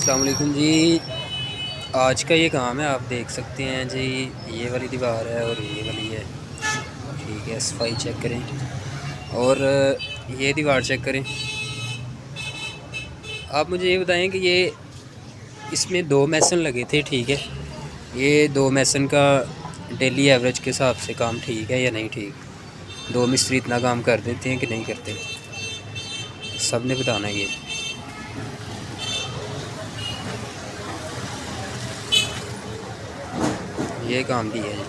अस्सलाम वालेकुम जी। आज का ये काम है, आप देख सकते हैं जी। ये वाली दीवार है और ये वाली है। ठीक है, सफाई चेक करें और ये दीवार चेक करें। आप मुझे ये बताएं कि ये इसमें 2 मैसन लगे थे। ठीक है, ये 2 मैसन का डेली एवरेज के हिसाब से काम ठीक है या नहीं ठीक। 2 मिस्त्री इतना काम कर देते हैं कि नहीं करते, सब ने बताना है। ये काम भी है जी।